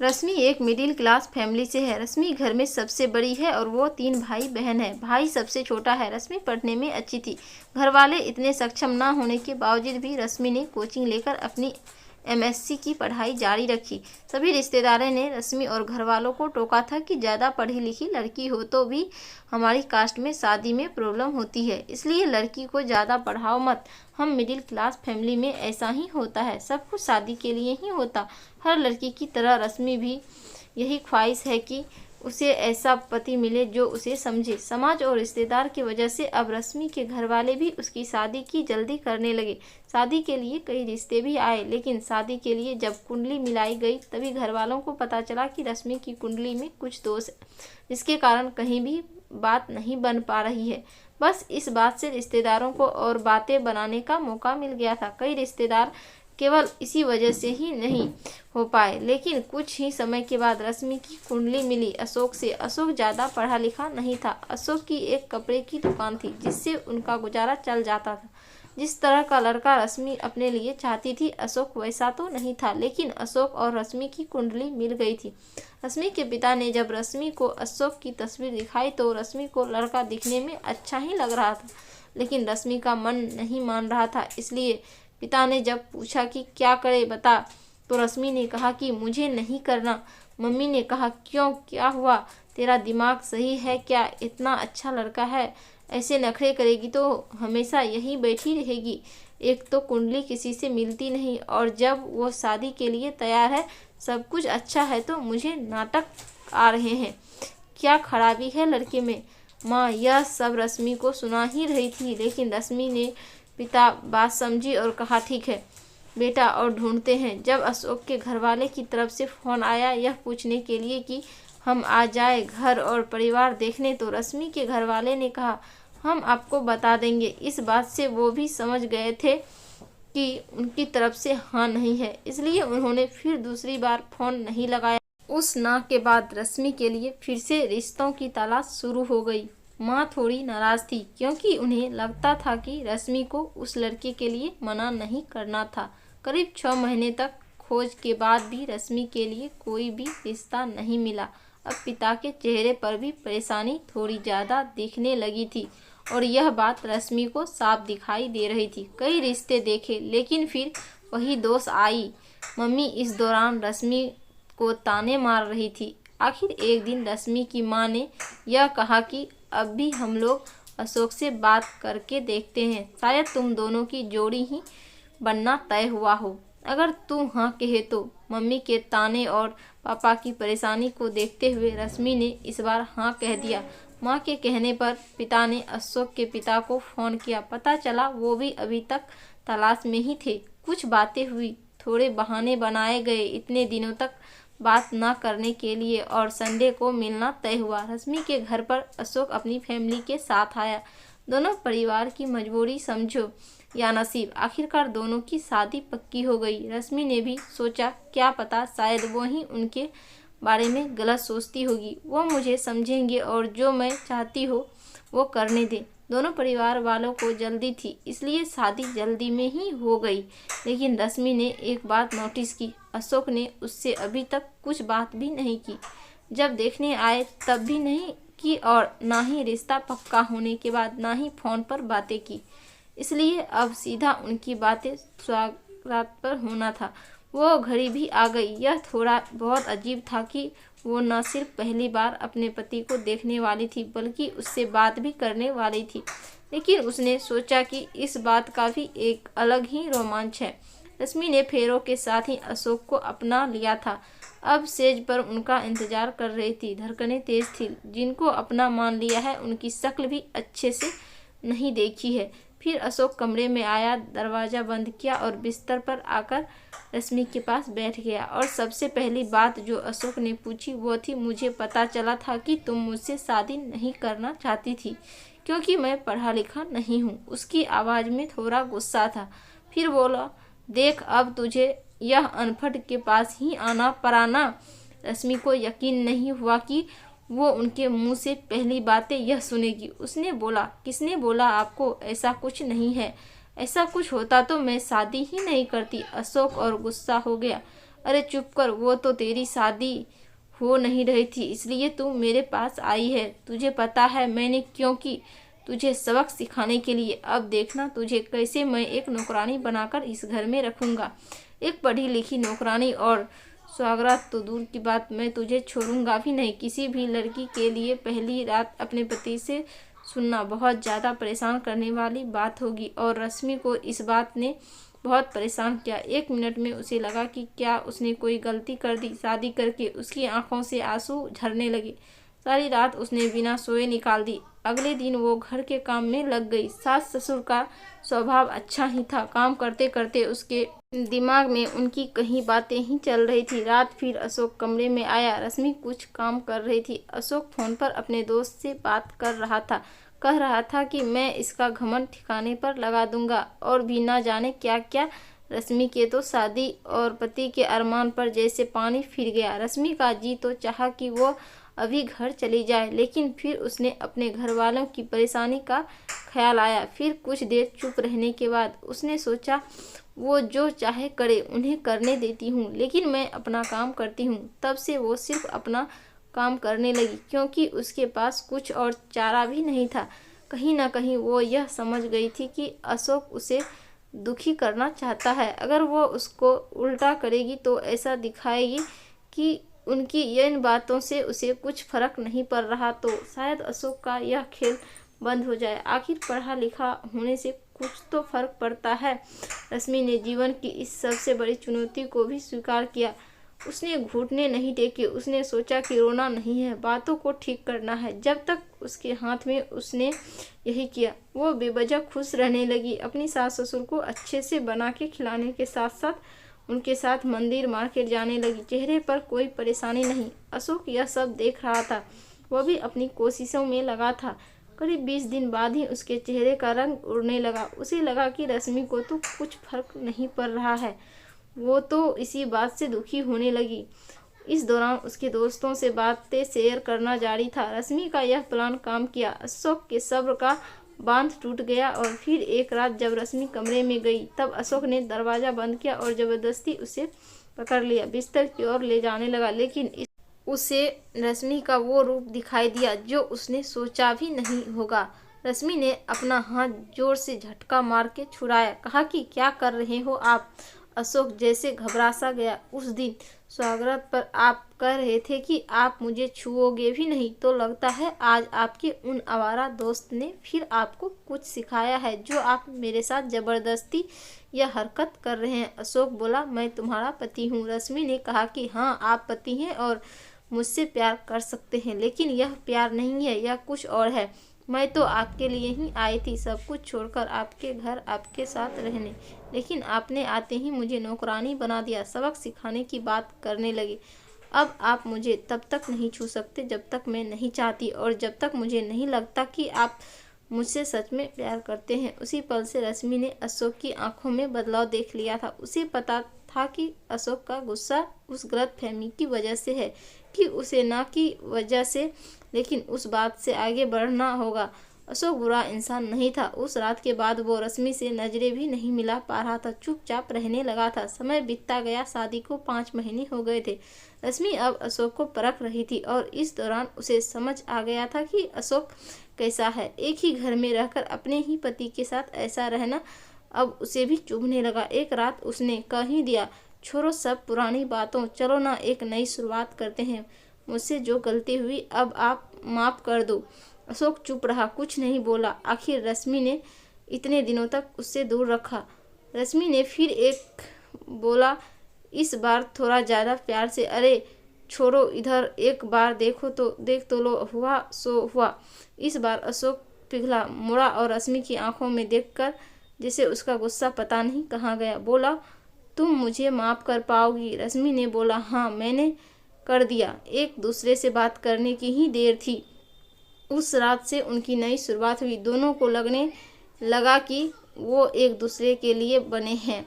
रश्मि एक middle class family से है। रश्मि घर में सबसे बड़ी है और वो 3 भाई बहन है। भाई सबसे छोटा है। रश्मि पढ़ने में अच्छी थी। घर वाले इतने सक्षम ना होने के बावजूद भी रश्मि ने कोचिंग लेकर अपनी एमएससी की पढ़ाई जारी रखी। सभी रिश्तेदारों ने रश्मि और घर वालों को टोका था कि ज़्यादा पढ़ी लिखी लड़की हो तो भी हमारी कास्ट में शादी में प्रॉब्लम होती है, इसलिए लड़की को ज़्यादा पढ़ाओ मत। हम मिडिल क्लास फैमिली में ऐसा ही होता है, सब कुछ शादी के लिए ही होता। हर लड़की की तरह रश्मि भी यही ख्वाहिश है कि उसे ऐसा पति मिले जो उसे समझे। समाज और रिश्तेदार की वजह से अब रश्मि के घर वाले भी उसकी शादी की जल्दी करने लगे। शादी के लिए कई रिश्ते भी आए, लेकिन शादी के लिए जब कुंडली मिलाई गई तभी घर वालों को पता चला कि रश्मि की कुंडली में कुछ दोष है, जिसके कारण कहीं भी बात नहीं बन पा रही है। बस इस बात से रिश्तेदारों को और बातें बनाने का मौका मिल गया था। कई रिश्तेदार केवल इसी वजह से ही नहीं हो पाए, लेकिन कुछ ही समय के बाद रश्मि की कुंडली मिली अशोक से। अशोक ज़्यादा पढ़ा लिखा नहीं था। अशोक की एक कपड़े की दुकान थी जिससे उनका गुजारा चल जाता था। जिस तरह का लड़का रश्मि अपने लिए चाहती थी, अशोक वैसा तो नहीं था, लेकिन अशोक और रश्मि की कुंडली मिल गई थी। रश्मि के पिता ने जब रश्मि को अशोक की तस्वीर दिखाई तो रश्मि को लड़का दिखने में अच्छा ही लग रहा था, लेकिन रश्मि का मन नहीं मान रहा था। इसलिए पिता ने जब पूछा कि क्या करे बता, तो रश्मि ने कहा कि मुझे नहीं करना। मम्मी ने कहा क्यों, क्या हुआ, तेरा दिमाग सही है क्या? इतना अच्छा लड़का है, ऐसे नखरे करेगी तो हमेशा यहीं बैठी रहेगी। एक तो कुंडली किसी से मिलती नहीं, और जब वो शादी के लिए तैयार है, सब कुछ अच्छा है, तो मुझे नाटक आ रहे हैं। क्या खराबी है लड़के में? माँ यह सब रश्मि को सुना ही रही थी, लेकिन रश्मि ने पिता बात समझी और कहा ठीक है बेटा, और ढूंढते हैं। जब अशोक के घरवाले की तरफ से फ़ोन आया यह पूछने के लिए कि हम आ जाए घर और परिवार देखने, तो रश्मि के घरवाले ने कहा हम आपको बता देंगे। इस बात से वो भी समझ गए थे कि उनकी तरफ से हाँ नहीं है, इसलिए उन्होंने फिर दूसरी बार फ़ोन नहीं लगाया। उस ना के बाद रश्मि के लिए फिर से रिश्तों की तलाश शुरू हो गई। माँ थोड़ी नाराज़ थी, क्योंकि उन्हें लगता था कि रश्मि को उस लड़के के लिए मना नहीं करना था। करीब 6 महीने तक खोज के बाद भी रश्मि के लिए कोई भी रिश्ता नहीं मिला। अब पिता के चेहरे पर भी परेशानी थोड़ी ज़्यादा दिखने लगी थी, और यह बात रश्मि को साफ दिखाई दे रही थी। कई रिश्ते देखे, लेकिन फिर वही दोष आई। मम्मी इस दौरान रश्मि को ताने मार रही थी। आखिर एक दिन रश्मि की माँ ने यह कहा कि अब भी हम लोग अशोक से बात करके देखते हैं, शायद तुम दोनों की जोड़ी ही बनना तय हुआ हो। अगर तू हाँ कहे तो। मम्मी के ताने और पापा की परेशानी को देखते हुए रश्मि ने इस बार हाँ कह दिया। माँ के कहने पर पिता ने अशोक के पिता को फ़ोन किया। पता चला वो भी अभी तक तलाश में ही थे। कुछ बातें हुई, थोड़े बहाने बनाए गए इतने दिनों तक बात ना करने के लिए, और संडे को मिलना तय हुआ। रश्मि के घर पर अशोक अपनी फैमिली के साथ आया। दोनों परिवार की मजबूरी समझो या नसीब, आखिरकार दोनों की शादी पक्की हो गई। रश्मि ने भी सोचा क्या पता शायद वो ही उनके बारे में गलत सोचती होगी, वो मुझे समझेंगे और जो मैं चाहती हो वो करने दें। दोनों परिवार वालों को जल्दी थी, इसलिए शादी जल्दी में ही हो गई। लेकिन रश्मि ने एक बात नोटिस की, अशोक ने उससे अभी तक कुछ बात भी नहीं की। जब देखने आए तब भी नहीं की, और ना ही रिश्ता पक्का होने के बाद ना ही फ़ोन पर बातें की। इसलिए अब सीधा उनकी बातें स्वागत पर होना था। वो घड़ी भी आ गई। यह थोड़ा बहुत अजीब था कि वो न सिर्फ पहली बार अपने पति को देखने वाली थी, बल्कि उससे बात भी करने वाली थी। लेकिन उसने सोचा कि इस बात का भी एक अलग ही रोमांच है। रश्मि ने फेरों के साथ ही अशोक को अपना लिया था। अब सेज पर उनका इंतजार कर रही थी। धड़कनें तेज थी। जिनको अपना मान लिया है उनकी शक्ल भी अच्छे से नहीं देखी है। फिर अशोक कमरे में आया, दरवाज़ा बंद किया और बिस्तर पर आकर रश्मि के पास बैठ गया। और सबसे पहली बात जो अशोक ने पूछी वो थी, मुझे पता चला था कि तुम मुझसे शादी नहीं करना चाहती थी क्योंकि मैं पढ़ा लिखा नहीं हूँ। उसकी आवाज़ में थोड़ा गुस्सा था। फिर बोला, देख अब तुझे यह अनपढ़ के पास ही आना पड़ा ना। रश्मि को यकीन नहीं हुआ कि वो उनके मुंह से पहली बातें यह सुनेगी। उसने बोला, किसने बोला आपको? ऐसा कुछ नहीं है। ऐसा कुछ होता तो मैं शादी ही नहीं करती। अशोक और गुस्सा हो गया। अरे चुप कर, वो तो तेरी शादी हो नहीं रही थी इसलिए तू मेरे पास आई है। तुझे पता है मैंने क्यों की? तुझे सबक सिखाने के लिए। अब देखना तुझे कैसे मैं एक नौकरानी बनाकर इस घर में रखूँगा। एक पढ़ी लिखी नौकरानी, और स्वागरात तो दूर की बात, मैं तुझे छोड़ूंगा भी नहीं। किसी भी लड़की के लिए पहली रात अपने पति से सुनना बहुत ज़्यादा परेशान करने वाली बात होगी, और रश्मि को इस बात ने बहुत परेशान किया। 1 मिनट में उसे लगा कि क्या उसने कोई गलती कर दी। शादी करके उसकी आंखों से आंसू झरने लगे। सारी रात उसने बिना सोए निकाल दी। अगले दिन वो घर के काम में लग गई। सास ससुर का स्वभाव अच्छा ही था। काम करते करते उसके दिमाग में उनकी कई बातें ही चल रही थी। रात फिर अशोक कमरे में आया। रश्मि कुछ काम कर रही थी। अशोक फोन पर अपने दोस्त से बात कर रहा था। कह रहा था कि मैं इसका घमंड ठिकाने पर लगा दूंगा, और भी ना जाने क्या क्या। रश्मि के तो शादी और पति के अरमान पर जैसे पानी फिर गया। रश्मि का जी तो चाहा कि वो अभी घर चली जाए, लेकिन फिर उसने अपने घर वालों की परेशानी का ख्याल आया। फिर कुछ देर चुप रहने के बाद उसने सोचा, वो जो चाहे करे, उन्हें करने देती हूँ, लेकिन मैं अपना काम करती हूँ। तब से वो सिर्फ अपना काम करने लगी, क्योंकि उसके पास कुछ और चारा भी नहीं था। कहीं ना कहीं वो यह समझ गई थी कि अशोक उसे दुखी करना चाहता है। अगर वो उसको उल्टा करेगी तो ऐसा दिखाएगी कि उनकी इन बातों से उसे कुछ फर्क नहीं पड़ रहा, तो शायद अशोक का यह खेल बंद हो जाए। आखिर पढ़ा लिखा होने से कुछ तो फर्क पड़ता है। रश्मि ने जीवन की इस सबसे बड़ी चुनौती को भी स्वीकार किया। उसने घुटने नहीं टेके। उसने सोचा कि रोना नहीं है, बातों को ठीक करना है। जब तक उसके हाथ में उसने यही किया। वो बेवजह खुश रहने लगी। अपनी सास ससुर को अच्छे से बना के खिलाने के साथ साथ उनके साथ मंदिर मार्केट जाने लगी। चेहरे पर कोई परेशानी नहीं। अशोक यह सब देख रहा था। वह भी अपनी कोशिशों में लगा था। करीब 20 दिन बाद ही उसके चेहरे का रंग उड़ने लगा। उसे लगा कि रश्मि को तो कुछ फर्क नहीं पड़ रहा है। वो तो इसी बात से दुखी होने लगी। इस दौरान उसके दोस्तों से बातें शेयर करना जारी था। रश्मि का यह प्लान काम किया। अशोक के सब्र का बांध टूट गया, और फिर एक रात जब रश्मि कमरे में गई, तब अशोक ने दरवाज़ा बंद किया और ज़बरदस्ती उसे पकड़ लिया, बिस्तर की ओर ले जाने लगा। लेकिन उसे रश्मि का वो रूप दिखाई दिया जो उसने सोचा भी नहीं होगा। रश्मि ने अपना हाथ जोर से झटका मार के छुड़ाया। कहा कि क्या कर रहे हो आप? अशोक जैसे घबरा सा गया। उस दिन स्वागत पर आप कह रहे थे कि आप मुझे छुओगे भी नहीं, तो लगता है आज आपके उन आवारा दोस्त ने फिर आपको कुछ सिखाया है, जो आप मेरे साथ ज़बरदस्ती यह हरकत कर रहे हैं। अशोक बोला, मैं तुम्हारा पति हूँ। रश्मि ने कहा कि हाँ, आप पति हैं और मुझसे प्यार कर सकते हैं, लेकिन यह प्यार नहीं है, यह कुछ और है। मैं तो आपके लिए ही आई थी, सब कुछ छोड़कर आपके घर आपके साथ रहने, लेकिन आपने आते ही मुझे नौकरानी बना दिया। सबक सिखाने की बात करने लगे। अब आप मुझे तब तक नहीं छू सकते जब तक मैं नहीं चाहती, और जब तक मुझे नहीं लगता कि आप मुझसे सच में प्यार करते हैं। उसी पल से रश्मि ने अशोक की आंखों में बदलाव देख लिया था। उसे पता था कि अशोक का गुस्सा उस गलतफहमी की वजह से है कि उसे ना की वजह से, लेकिन उस बात से आगे बढ़ना होगा। अशोक बुरा इंसान नहीं था। उस रात के बाद वो रश्मि से नजरें भी नहीं मिला पा रहा था, चुपचाप रहने लगा था। समय बीतता गया। शादी को 5 महीने हो गए थे। रश्मि अब अशोक को परख रही थी, और इस दौरान उसे समझ आ गया था कि अशोक कैसा है। एक ही घर में रहकर अपने ही पति के साथ ऐसा रहना अब उसे भी चुभने लगा। एक रात उसने कह ही दिया, छोड़ो सब पुरानी बातों, चलो ना एक नई शुरुआत करते हैं। मुझसे जो गलती हुई अब आप माफ़ कर दो। अशोक चुप रहा, कुछ नहीं बोला। आखिर रश्मि ने इतने दिनों तक उससे दूर रखा। रश्मि ने फिर एक बोला, इस बार थोड़ा ज़्यादा प्यार से, अरे छोड़ो इधर, एक बार देख तो लो, हुआ सो हुआ। इस बार अशोक पिघला, मुड़ा और रश्मि की आंखों में देखकर जैसे उसका गुस्सा पता नहीं कहाँ गया। बोला, तुम मुझे माफ़ कर पाओगी? रश्मि ने बोला, हाँ, मैंने कर दिया। एक दूसरे से बात करने की ही देर थी। उस रात से उनकी नई शुरुआत हुई। दोनों को लगने लगा कि वो एक दूसरे के लिए बने हैं।